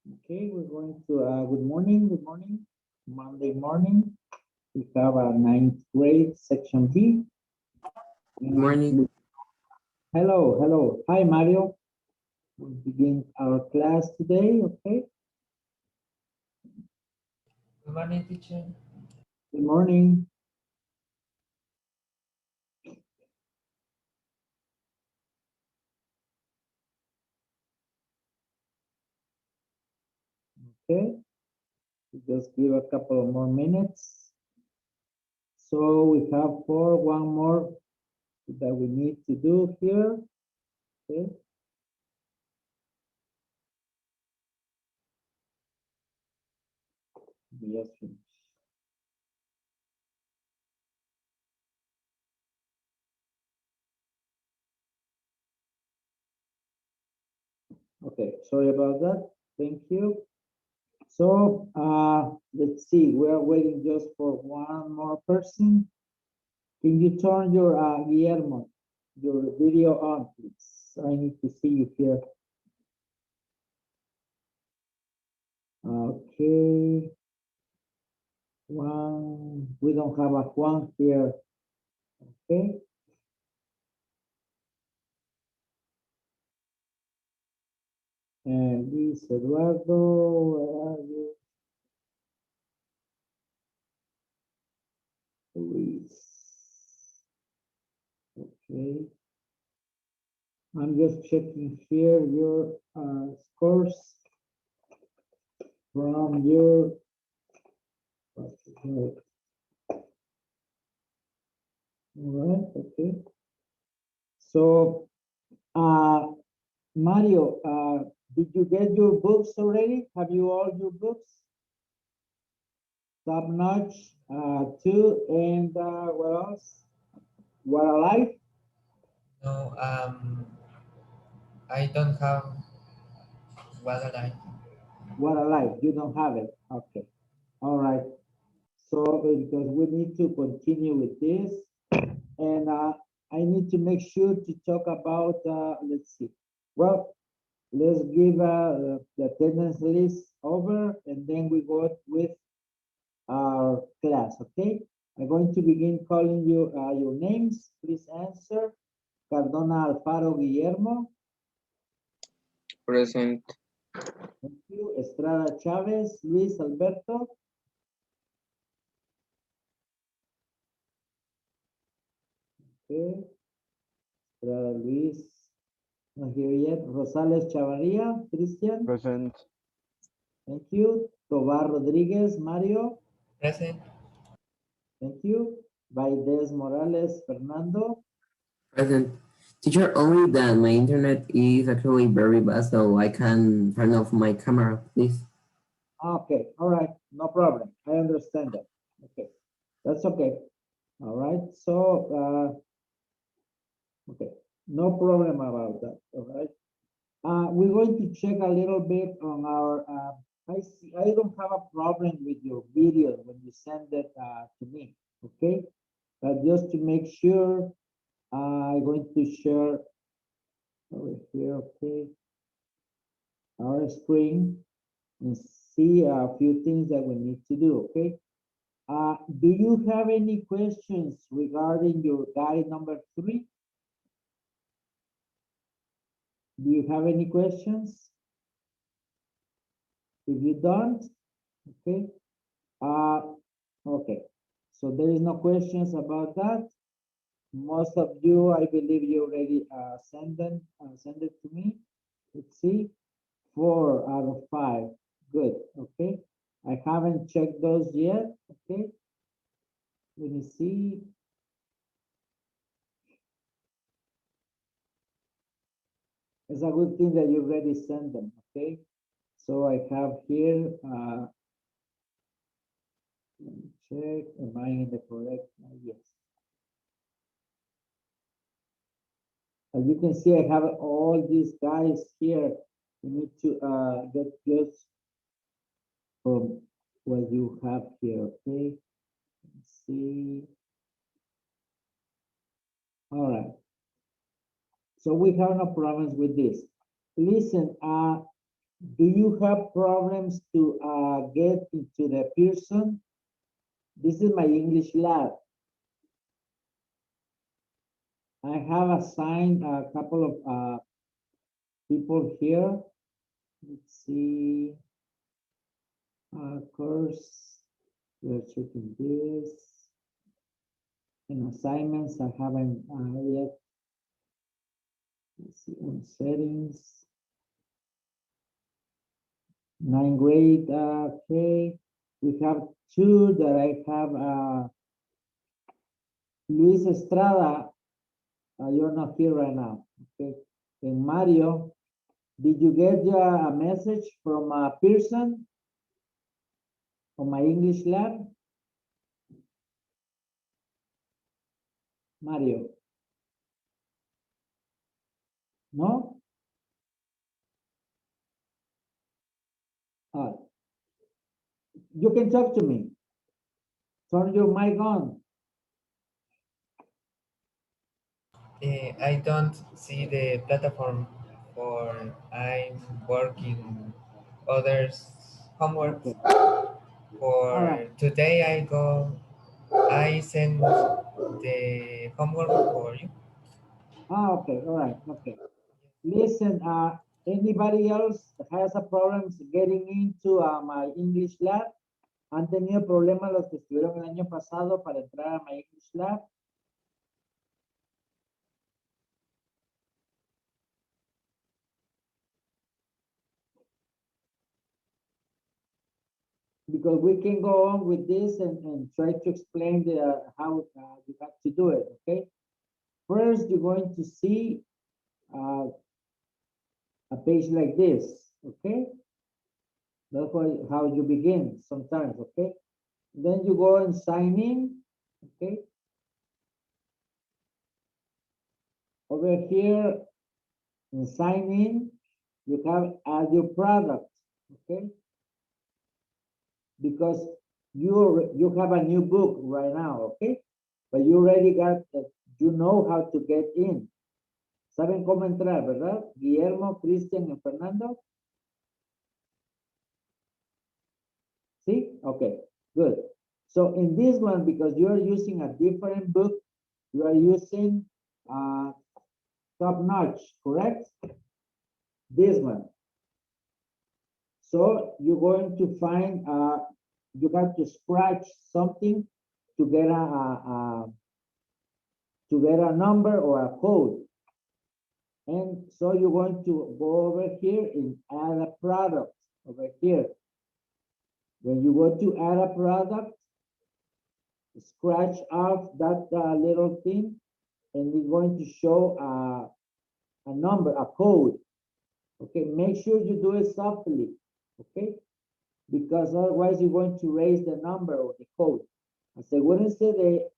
Okay, we're going to, good morning, Monday morning. We have a ninth grade section B. Good morning. Hello, hello. Hi, Mario. We'll begin our class today, okay? Good morning, teacher. Good morning. Okay, just give a couple of more minutes. So we have one more that we need to do here, okay? Yes. Okay, sorry about that. Thank you. So let's see, we are waiting just for one more person. Can you turn your Guillermo, your video on, please? I need to see you here. Okay. Juan, we don't have a Juan here. Okay. And Luis Eduardo, where are you? Luis. Okay. I'm just checking here your scores from your. All right. Okay. So, Mario, did you get your books already? Have you all your books? Top notch, two, and what else? What alive? No, I don't have water line. What alive? You don't have it. Okay. All right. So because we need to continue with this, and I need to make sure to talk about. Let's see. Well, let's give the attendance list over, and then we go with our class, okay? I'm going to begin calling you your names. Please answer. Cardona Alfaro Guillermo. Present. Thank you. Estrada Chávez, Luis Alberto. Okay. Estrada Luis, not here yet. Rosales Chavarría, Cristian. Present. Thank you. Tobar Rodríguez, Mario. Present. Thank you. Vaides Morales, Fernando. Present. Teacher, only that my internet is actually very bad, so I can turn off my camera, please. Okay, all right, no problem. I understand that. Okay, that's okay. All right, so, okay, no problem about that, all right? We're going to check a little bit on our, I see, I don't have a problem with your video when you send it to me, okay? But just to make sure, I'm going to share over here, okay? Our screen and see a few things that we need to do, okay? Do you have any questions regarding your guide number 3? Do you have any questions? If you don't, okay. Uh, okay. So there is no questions about that. Most of you, I believe you already send it to me. Let's see, 4 out of 5. Good. Okay. I haven't checked those yet. Okay. Let me see. It's a good thing that you already sent them. Okay. So I have here, let me check, am I in the correct, yes. As you can see, I have all these guys here. You need to get just from what you have here, okay? Let's see. All right. So we have no problems with this. Listen, Do you have problems to get into the Pearson? This is my English lab. I have assigned a couple of people here. Let's see. Course, we're checking this. And assignments I haven't yet. Let's see on settings. 9th grade, okay. We have two that I have, Luis Estrada, you're not here right now, okay. And Mario, did you get a message from Pearson on my English lab? Mario, no? You can talk to me. Turn your mic on. I don't see the platform for I'm working others homework. Okay, all right. For today I send the homework for you. Okay, all right, okay. Listen, anybody else has a problem getting into my English lab? ¿Han tenido problemas los que estuvieron el año pasado para entrar a my English lab? Because we can go on with this and try to explain how you have to do it, okay? First, you're going to see a page like this, okay? That's how you begin sometimes, okay? Then you go and sign in, okay? Over here, in sign in, you have add your product, okay? Because you have a new book right now, okay? But you already got, you know how to get in. ¿Saben cómo entrar, verdad? Guillermo, Cristian, and Fernando. See? Okay, good. So in this one, because you're using a different book, you are using top notch, correct? This one. So you're going to find, you have to scratch something to get a number or a code. And so you're going to go over here and add a product over here. When you go to add a product, scratch off that little thing, and it's going to show a number, a code. Okay, make sure you do it softly, okay? Because otherwise you're going to raise the number or the code. Asegúrense de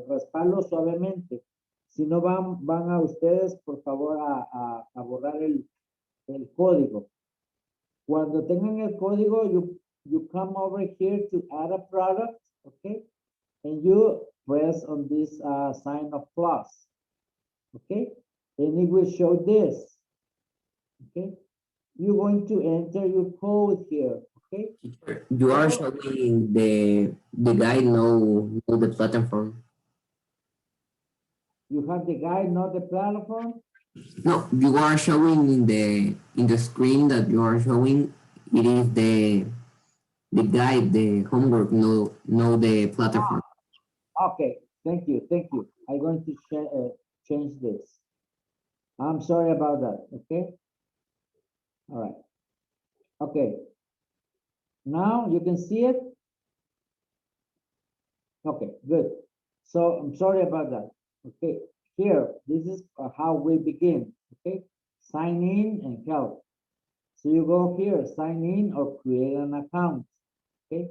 rasparlo suavemente. Si no van a ustedes, por favor, a borrar el código. Cuando tengan el código, you come over here to add a product, okay? And you press on this sign of plus, okay? And it will show this, okay? You're going to enter your code here, okay? You are showing the guide, no the platform. You have the guide, not the platform. No, you are showing in the screen that you are showing. It is the guide, the homework, no the platform. Okay, thank you, thank you. I'm going to change this. I'm sorry about that, okay? All right. Okay. Now you can see it. Okay, good. So I'm sorry about that. Okay, here, this is how we begin, okay? Sign in and help. So you go here, sign in or create an account, okay?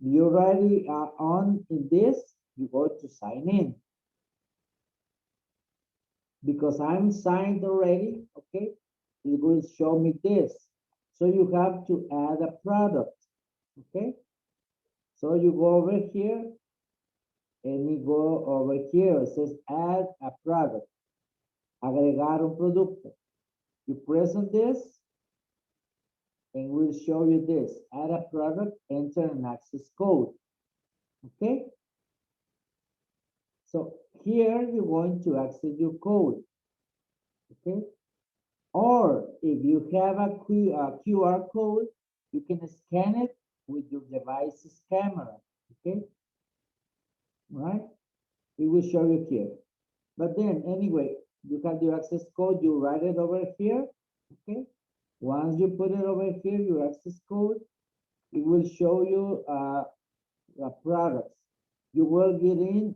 You already are on in this, you go to sign in. Because I'm signed already, okay? It will show me this. So you have to add a product, okay? So you go over here and you go over here, it says add a product, agregar un producto. You press on this, and we'll show you this. Add a product, enter an access code. Okay? So here you're going to access your code. Okay? Or if you have a QR code, you can scan it with your device's camera. Okay? Right? It will show you here. But then anyway, you have your access code, you write it over here. Okay? Once you put it over here, your access code, it will show you the products. You will get in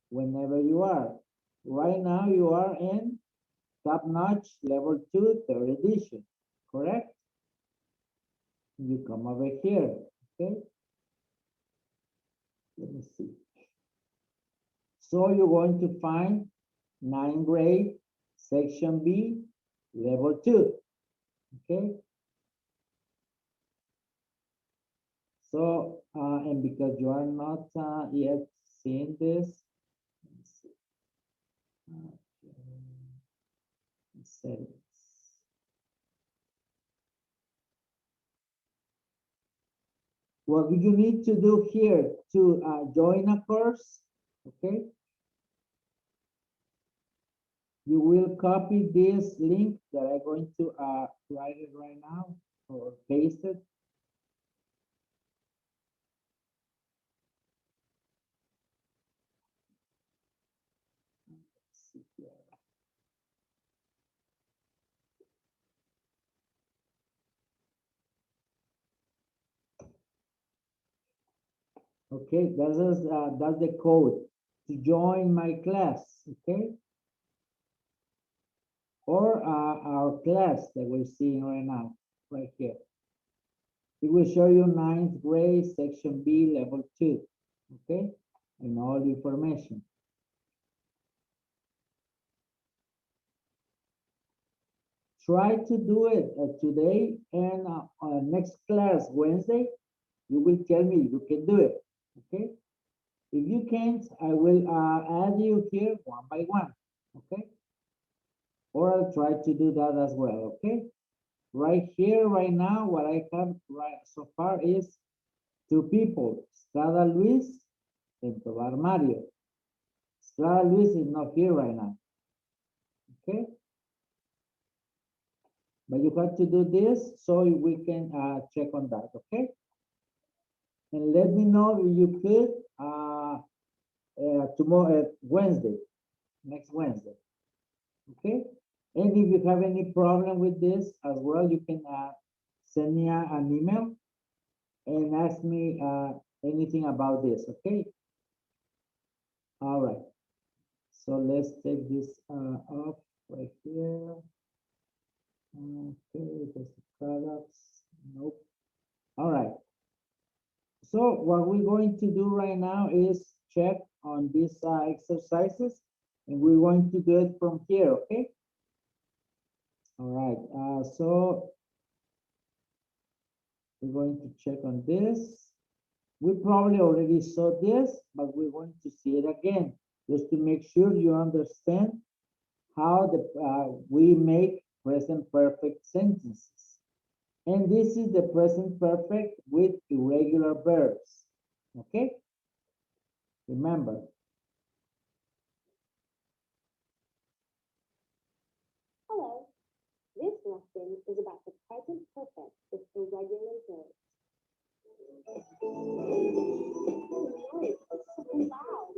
whenever you are. Right now you are in Top Notch Level 2, 3rd edition, correct? You come over here, okay? Let me see. So you're going to find 9th grade, Section B, Level 2, okay? So, and because you are not yet seeing this, let me see. Okay. Settings. What you need to do here to join a course, okay? You will copy this link that I'm going to write it right now or paste it. Let's see here. Okay, that's the code to join my class, okay? Or our class that we're seeing right now, right here. It will show you 9th grade, Section B, Level 2, okay? And all the information. Try to do it today and next class, Wednesday, you will tell me you can do it, okay? If you can't, I will add you here one by one, okay? Or I'll try to do that as well, okay? Right here, right now, what I have right so far is 2 people, Strada Luis and Tobar Mario. Strada Luis is not here right now, okay? But you have to do this so we can check on that, okay? And let me know if you could tomorrow, Wednesday, next Wednesday, okay? And if you have any problem with this as well, you can send me an email and ask me anything about this, okay? All right. So let's take this off right here. Okay, there's the products. Nope. All right. So what we're going to do right now is check on these exercises, and we're going to do it from here, okay? All right, so we're going to check on this. We probably already saw this, but we're going to see it again, just to make sure you understand how we make present perfect sentences. And this is the present perfect with irregular verbs, okay? Remember. Hello. This lesson is about the present perfect with irregular verbs. The noise is so loud.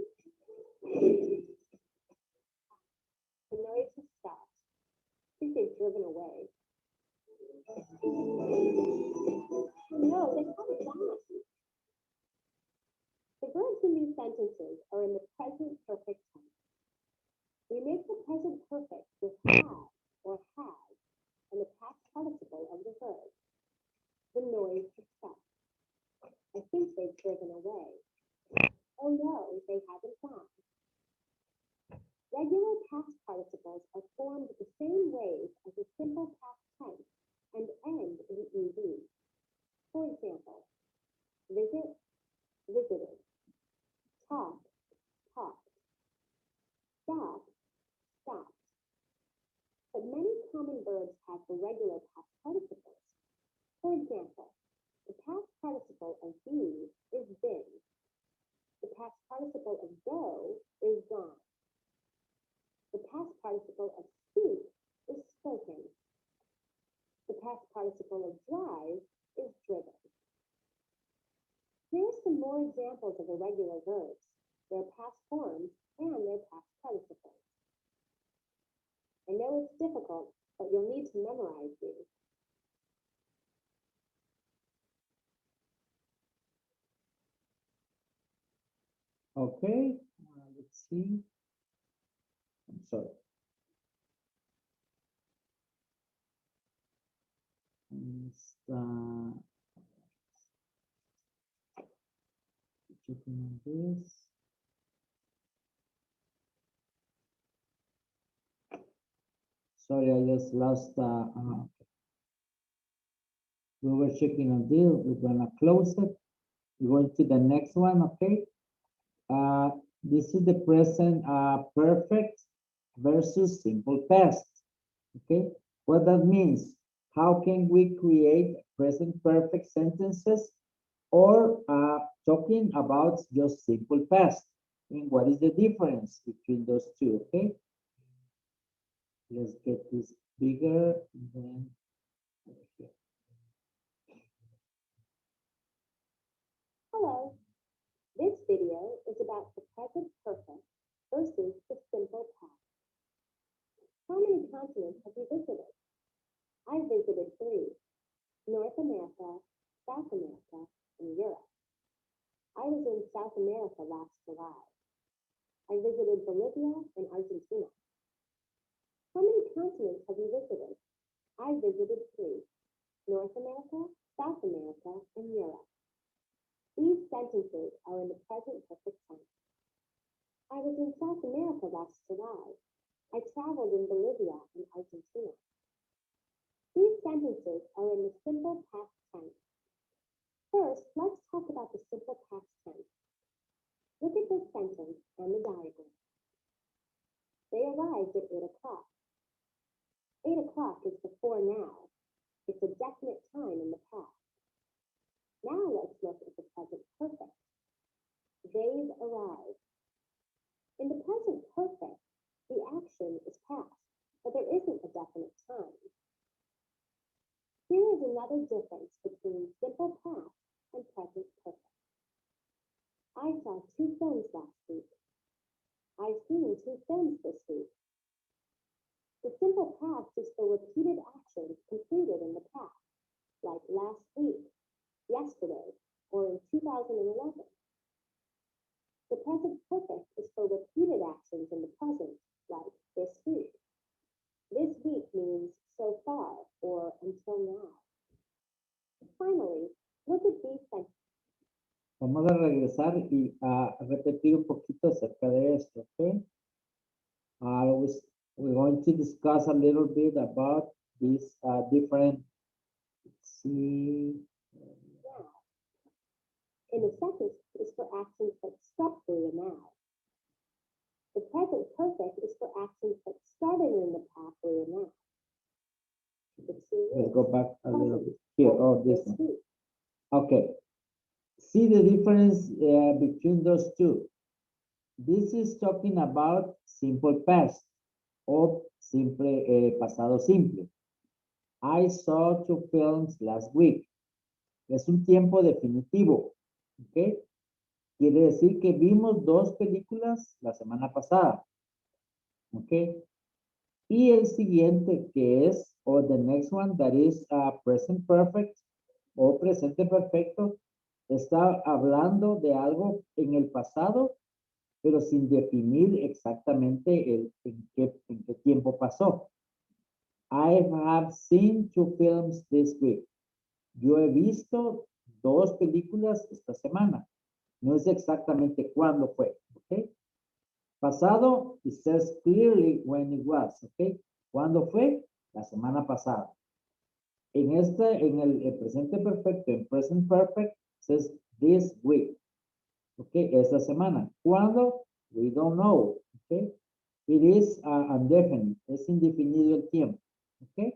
The noise has stopped. I think they've driven away. Oh no, they haven't gone. The verbs in these sentences are in the present perfect tense. We make the present perfect with have or has and the past participle of the verb. The noise has stopped. I think they've driven away. Oh no, they haven't gone. Regular past participles are formed the same ways as a simple past tense and end in ed. For example, visit, visited, talk, talked, stop, stopped. But many common verbs have irregular past participles. For past participle of drive is driven. Here are some more examples of irregular verbs, their past forms, and their past participles. I know it's difficult, but you'll need to memorize these. Okay, let's see. I'm sorry. Checking on this. Sorry, I just lost. We were checking on this. We're gonna close it. We're going to the next one. Okay. This is the present perfect versus simple past. Okay, what that means? How can we create present perfect sentences or talking about just simple past? And what is the difference between those two? Okay, let's get this bigger. And then over here. Hello. This video is about the present perfect versus the simple past. How many continents have you visited? I visited 3: North America, South America, and Europe. I was in South America last July. I visited Bolivia and Argentina. How many continents have you visited? I visited 3: North America, South America, and Europe. These sentences are in the present perfect tense. I was in South America last July. I traveled in Bolivia and Argentina. These sentences are in the simple past tense. First, let's talk about the simple past tense. Look at this sentence and the diagram. They arrived at 8 o'clock. 8 o'clock is before now. It's a definite time in the past. Now let's look at the present perfect. They've arrived. In the present perfect, the action is past, but there isn't a definite time. Here is another difference between simple past and present perfect. I saw 2 films last week. I've seen 2 films this week. The simple past is for repeated actions completed in the past, like last week, yesterday, or in 2011. The present perfect is for repeated actions in the present, like this week. This week means so far or until now. Finally, look at these sentences. Vamos a regresar y a repetir un poquito acerca de esto, ¿ok? We're going to discuss a little bit about these different, let's see. Now, in the sentence is for actions that stop through the now. The present perfect is for actions that started in the past through the now. The two Let's is go back a little present bit here. Oh, this one. week. Okay. See the difference between those two. This is talking about simple past or simple pasado simple. I saw 2 films last week. Es un tiempo definitivo. ¿Ok? Quiere decir que vimos 2 películas la semana pasada. ¿Ok? Y el siguiente que es, or the next one that is present perfect o presente perfecto, está hablando de algo en el pasado, pero sin definir exactamente en qué tiempo pasó. I have seen 2 films this week. Yo he visto 2 películas esta semana. No es exactamente cuándo fue, ¿ok? Pasado, it says clearly when it was, ¿ok? ¿Cuándo fue? La semana pasada. En el presente perfecto, en present perfect, says this week. ¿Ok? Esta semana. ¿Cuándo? We don't know. ¿Ok? It is indefinite. Es indefinido el tiempo. ¿Ok?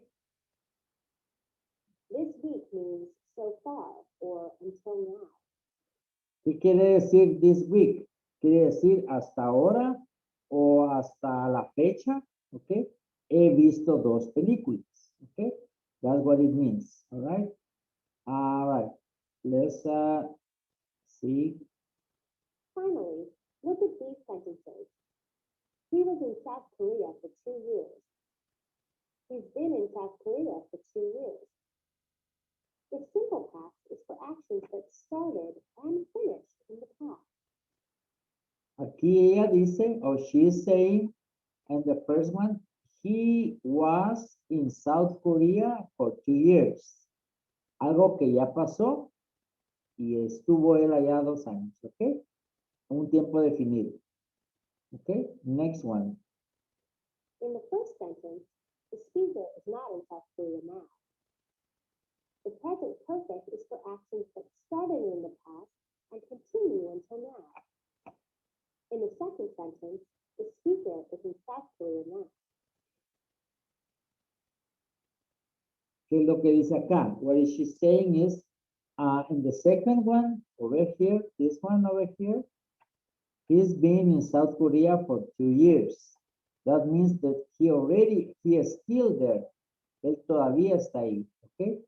This week means so far or until now. ¿Qué quiere decir this week? Quiere decir hasta ahora o hasta la fecha. ¿Ok? He visto 2 películas. ¿Ok? That's what it means. All right. All right. Let's see. Finally, look at these sentences. He was in South Korea for 2 years. He's been in South Korea for 2 years. The simple past is for actions that started and finished in the past. Aquí ella dice, or she is saying, and the first one, he was in South Korea for 2 years. Algo que ya pasó y estuvo él allá 2 años, ¿ok? Un tiempo definido. Okay, next one. In the first sentence, the speaker is not in South Korea now. The present perfect is for actions that started in the past and continue until now. In the second sentence, the speaker is in South Korea now. ¿Qué es lo que dice acá? What is she saying is, in the second one, over here, this one over here, he's been in South Korea for 2 years. That means that he is still there. Él todavía está ahí, ¿ok?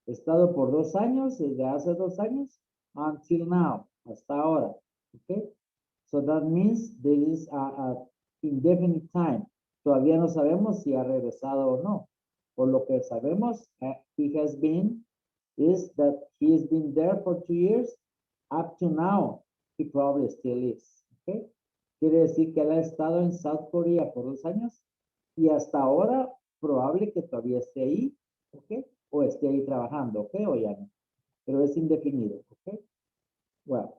He estado por 2 años, desde hace 2 años, until now, hasta ahora, ¿ok? So that means there is a indefinite time. Todavía no sabemos si ha regresado o no. Por lo que sabemos, he has been, is that he has been there for 2 years. Up to now, he probably still is, ¿ok? Quiere decir que él ha estado en South Korea por 2 años y hasta ahora probable que todavía esté ahí, ¿ok? O esté ahí trabajando, ¿ok? O ya no. Pero es indefinido, ¿ok? Well,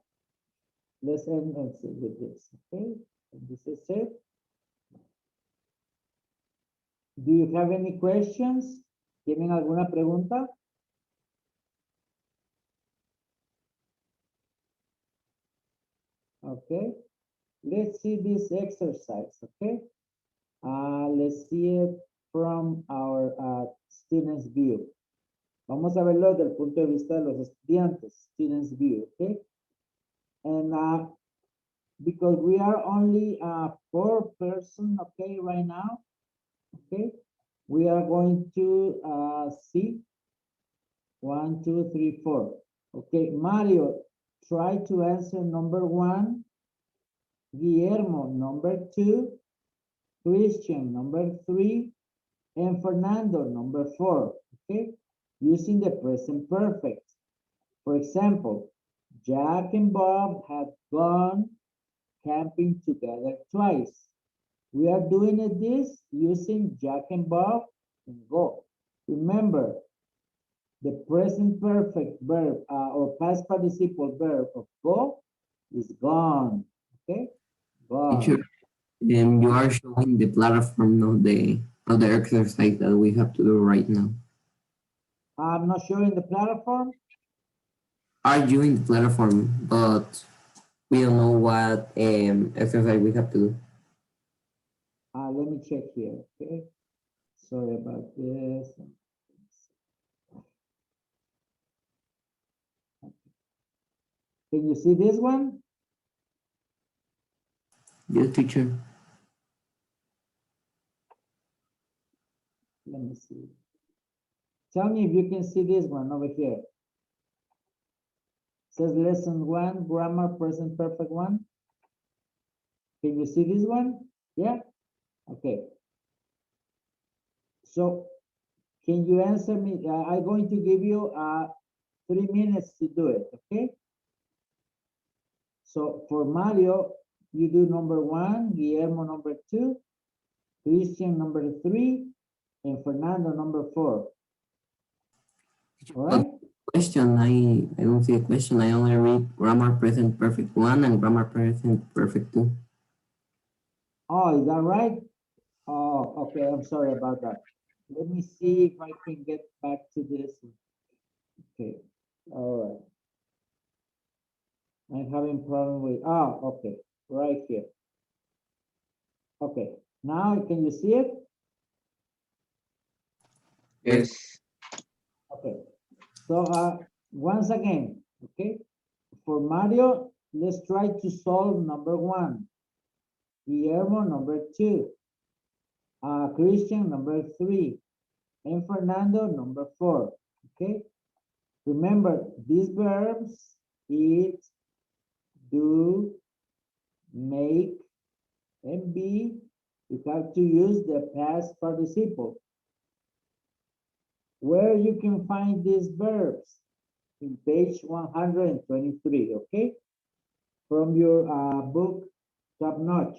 let's end with this, ¿ok? And this is it. Do you have any questions? ¿Tienen alguna pregunta? Okay. Let's see this exercise, okay? Let's see it from our students' view. Vamos a verlo desde el punto de vista de los estudiantes, students' view, okay? And because we are only 4 person, okay, right now, okay? We are going to see 1, 2, 3, 4. Okay, Mario, try to answer number 1. Guillermo, number 2. Christian, number 3. And Fernando, number 4. Okay, using the present perfect. For example, Jack and Bob have gone camping together twice. We are doing this using Jack and Bob and go. Remember, the present perfect verb or past participle verb of go is gone. Okay, gone. Teacher, you are showing the platform of the exercise that we have to do right now. I'm not showing the platform. Are you in the platform? But we don't know what exercise we have to do. Let me check here. Okay, sorry about this. Can you see this one? Yes, teacher. Let me see. Tell me if you can see this one over here. It says lesson 1, grammar, present perfect 1. Can you see this one? Yeah? Okay. So, can you answer me? I'm going to give you 3 minutes to do it, okay? So, for Mario, you do number 1, Guillermo number 2, Christian number 3, and Fernando number 4. All right? Question, I don't see a question. I only read grammar present perfect 1 and grammar present perfect 2. Oh, is that right? Oh, okay, I'm sorry about that. Let me see if I can get back to this. Okay, all right. I'm having problem with, okay, right here. Okay, now can you see it? Yes. Okay, so once again, okay, for Mario, let's try to solve number 1. Guillermo, number 2. Christian, number 3. and Fernando, number 4. Okay. Remember, these verbs, eat, do, make, and be, you have to use the past participle. Where you can find these verbs? In page 123, okay? From your book, Top Notch.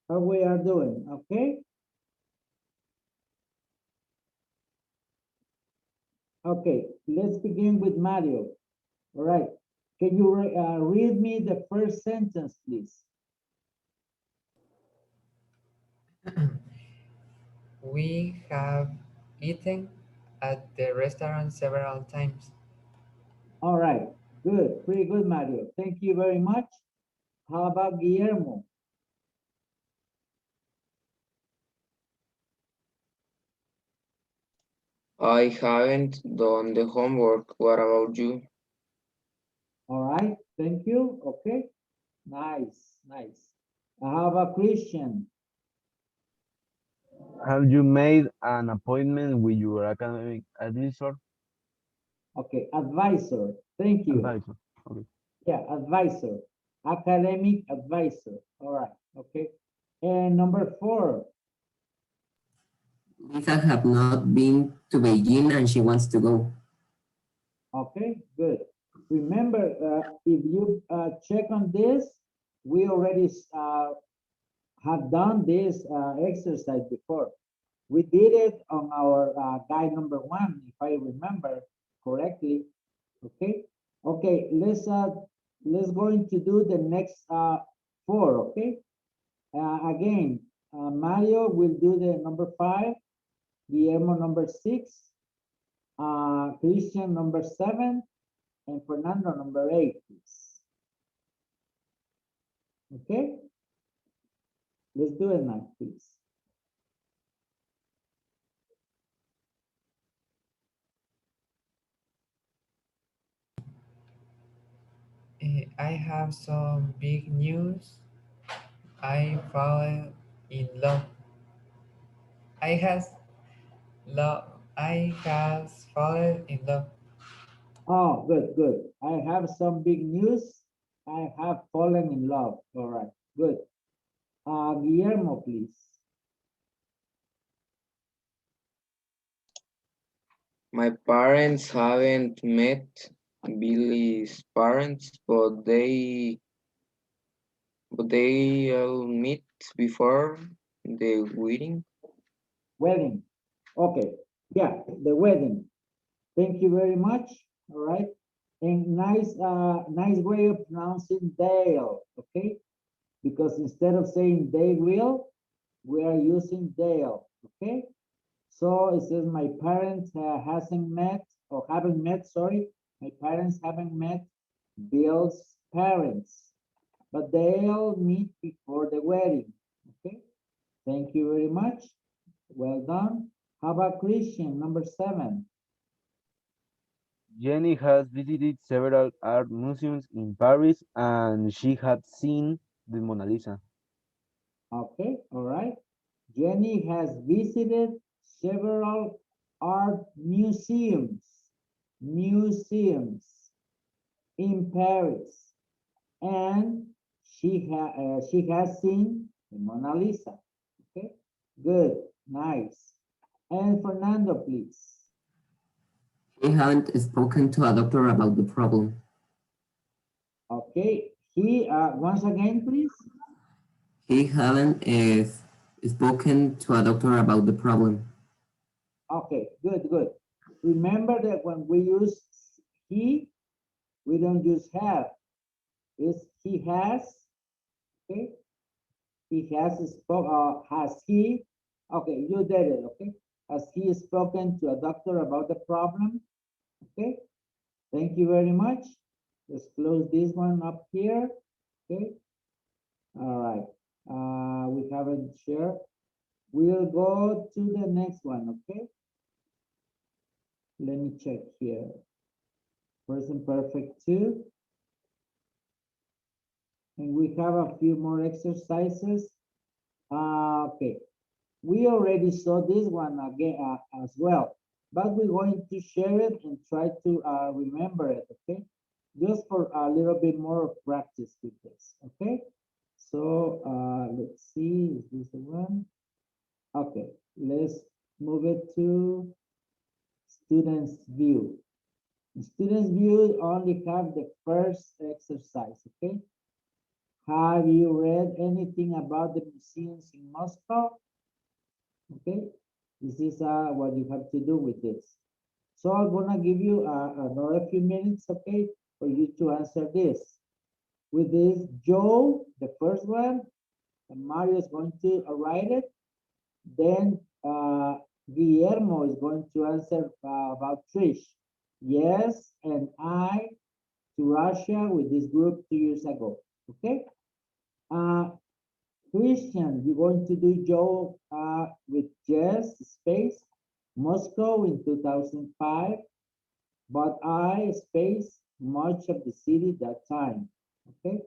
How we are doing, okay? Okay, let's begin with Mario. All right. Can you read me the first sentence, please? We have eaten at the restaurant several times. All right, good, pretty good, Mario. Thank you very much. How about Guillermo? I haven't done the homework. What about you? All right, thank you. Okay, nice, nice. How about Christian? Have you made an appointment with your academic advisor? Okay, advisor. Thank you. Advisor. Okay. Yeah, advisor, academic advisor. All right, okay. And number 4. Lisa have not been to Beijing and she wants to go. Okay, good. Remember, if you check on this, we already have done this exercise before. We did it on our guide number 1, if I remember correctly. Okay. Okay. Let's going to do the next 4. Okay. Again, Mario will do the number 5, Guillermo number 6, Christian number 7, and Fernando number 8, please. Okay. Let's do it now, please. I have some big news. I fall in love. I has love. I has fallen in love. Oh, good, good. I have some big news. I have fallen in love. All right, good. Guillermo, please. My parents haven't met Billy's parents, but they'll meet before the wedding. Wedding. Okay. Yeah, the wedding. Thank you very much. All right. And nice way of pronouncing Dale. Okay. Because instead of saying they will, we are using Dale. Okay. So it says my parents hasn't met or haven't met, sorry. My parents haven't met Bill's parents, but they'll meet before the wedding. Okay. Thank you very much. Well done. How about Christian, number 7? Jenny has visited several art museums in Paris and she had seen the Mona Lisa. Okay, all right. Jenny has visited several art museums in Paris. and she has seen the Mona Lisa. Okay, good, nice. And Fernando, please. He haven't spoken to a doctor about the problem. Okay, he once again, please. He haven't spoken to a doctor about the problem. Okay, good, good. Remember that when we use he, we don't use have. It's he has. Okay, he has has he? Okay, you did it. Okay, has he spoken to a doctor about the problem? Okay, thank you very much. Let's close this one up here. Okay, all right. We haven't shared. We'll go to the next one. Okay, let me check here. Present perfect 2. And we have a few more exercises. Okay, we already saw this one again as well, but we're going to share it and try to remember it, okay? Just for a little bit more of practice with this, okay? So let's see, is this the one? Okay, let's move it to students view. In students view only have the first exercise, okay? Have you read anything about the museums in Moscow? Okay, this is what you have to do with this. So I'm gonna give you another few minutes, okay, for you to answer this. With this, Joe, the first one, and Mario is going to write it. Then Guillermo is going to answer about Trish. Yes, and I to Russia with this group 2 years ago. Okay. Christian, you're going to do Joe with Jess space Moscow in 2005, but I space much of the city that time. Okay.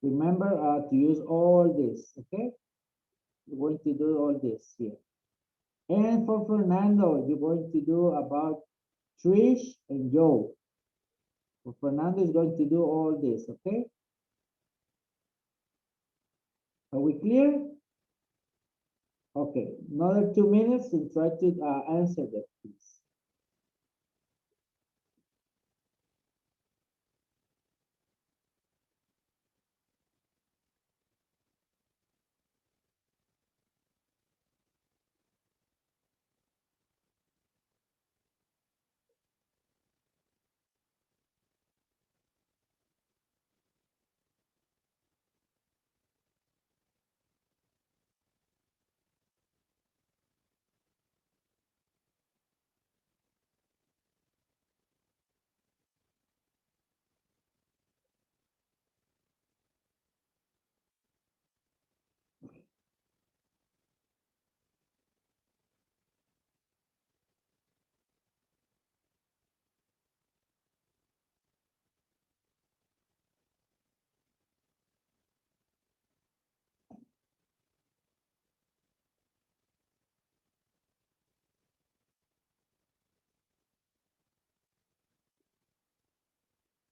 Remember to use all this. Okay. You're going to do all this here. And for Fernando, you're going to do about Trish and Joe. So Fernando is going to do all this. Okay. Are we clear? Okay, another 2 minutes and try to answer that, please.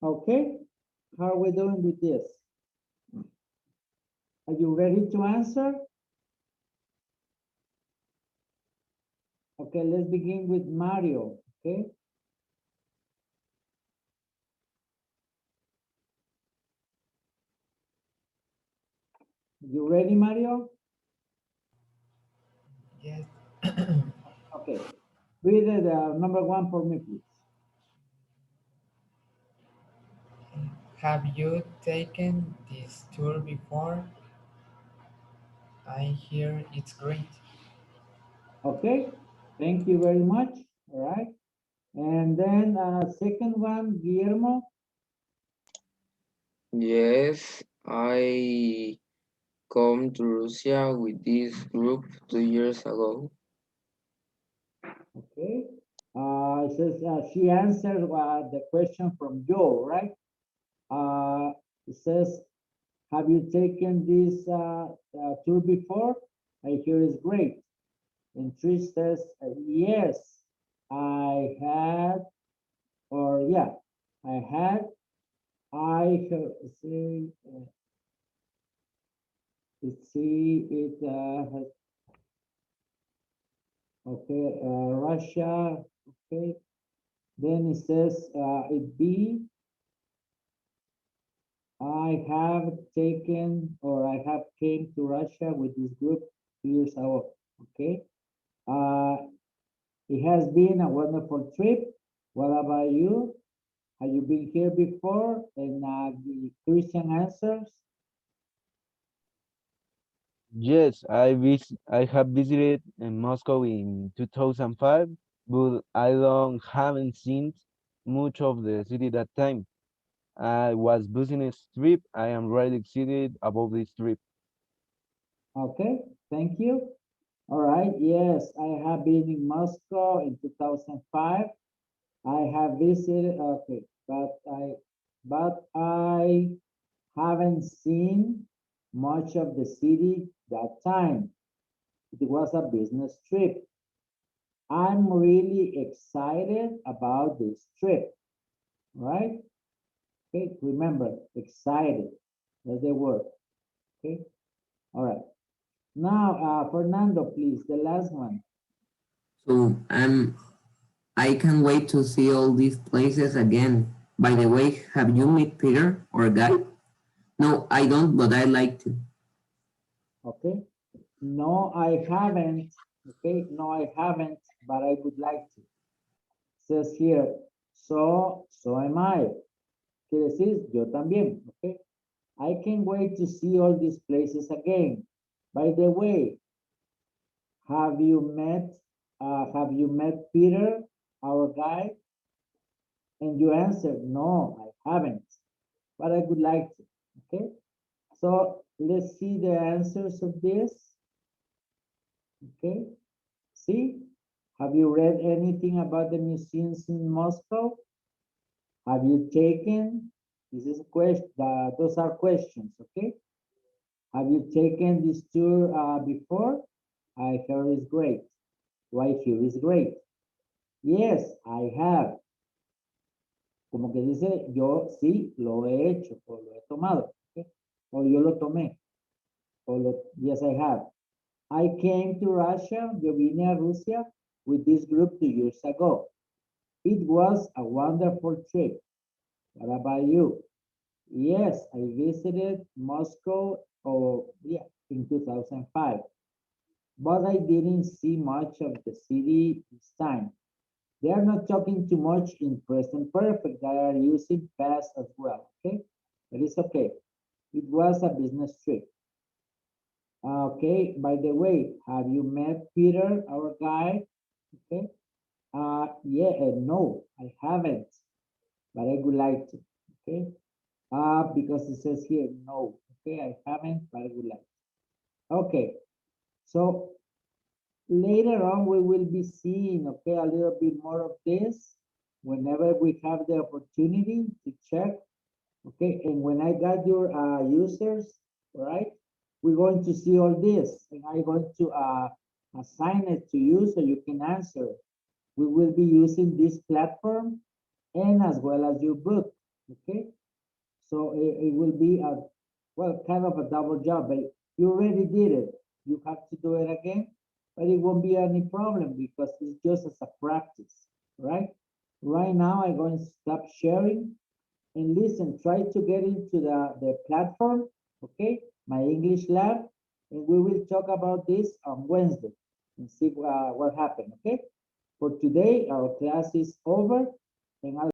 Okay, how are we doing with this? Are you ready to answer? Okay, let's begin with Mario, okay? You ready, Mario? Yes. Okay, read the number 1 for me, please. Have you taken this tour before? I hear it's great. Okay, thank you very much, all right? And then second one, Guillermo. Yes, I come to Russia with this group 2 years ago. Okay, it says she answered the question from Joe, right? It says, have you taken this tour before? I hear it's great. And Trish says, yes, I had, or yeah, I had. I have see, let's see it has, okay, Russia, okay. Then it says it B. I have taken or I have came to Russia with this group 2 years ago. Okay. It has been a wonderful trip. What about you? Have you been here before? And the Christian answers. Yes, I have visited Moscow in 2005, but I don't haven't seen much of the city that time. I was business trip. I am really excited about this trip. Okay, thank you. All right, yes, I have been in Moscow in 2005. I have visited, okay, but I haven't seen much of the city that time. It was a business trip. I'm really excited about this trip, right? Okay, remember, excited. That's the word. Okay, all right. Now, Fernando, please, the last one. So I can't wait to see all these places again. By the way, have you met Peter or Guy? No, I don't, but I like to. Okay. No, I haven't. Okay, no, I haven't, but I would like to. Says here, so am I. Quiere decir, yo también. Okay. I can't wait to see all these places again. By the way, have you met Peter, our guy? And you answered, no, I haven't, but I would like to. Okay. So let's see the answers of this. Okay. See, have you read anything about the museums in Moscow? Have you taken, this is a question, those are questions, okay? Have you taken this tour before? I heard it's great. Why here is great? Yes, I have. Como que dice, yo sí lo he hecho o lo he tomado, okay? O yo lo tomé. Yes, I have. I came to Russia, yo vine a Rusia with this group 2 years ago. It was a wonderful trip. What about you? Yes, I visited Moscow in 2005, but I didn't see much of the city this time. They are not talking too much in present perfect. They are using past as well, okay? But it's okay. It was a business trip. Okay, by the way, have you met Peter, our guy? Okay. Yeah, no, I haven't, but I would like to. Okay. Because it says here, no. Okay, I haven't, but I would like to. Okay. So later on, we will be seeing, okay, a little bit more of this whenever we have the opportunity to check. Okay, and when I got your users, all right, we're going to see all this, and I'm going to assign it to you so you can answer. We will be using this platform and as well as your book, okay? So it will be a, well, kind of a double job, but you already did it. You have to do it again, but it won't be any problem because it's just as a practice, right? Right now, I'm going to stop sharing and listen, try to get into the platform, okay? My English lab, and we will talk about this on Wednesday and see what happened, okay? For today, our class is over, and I'll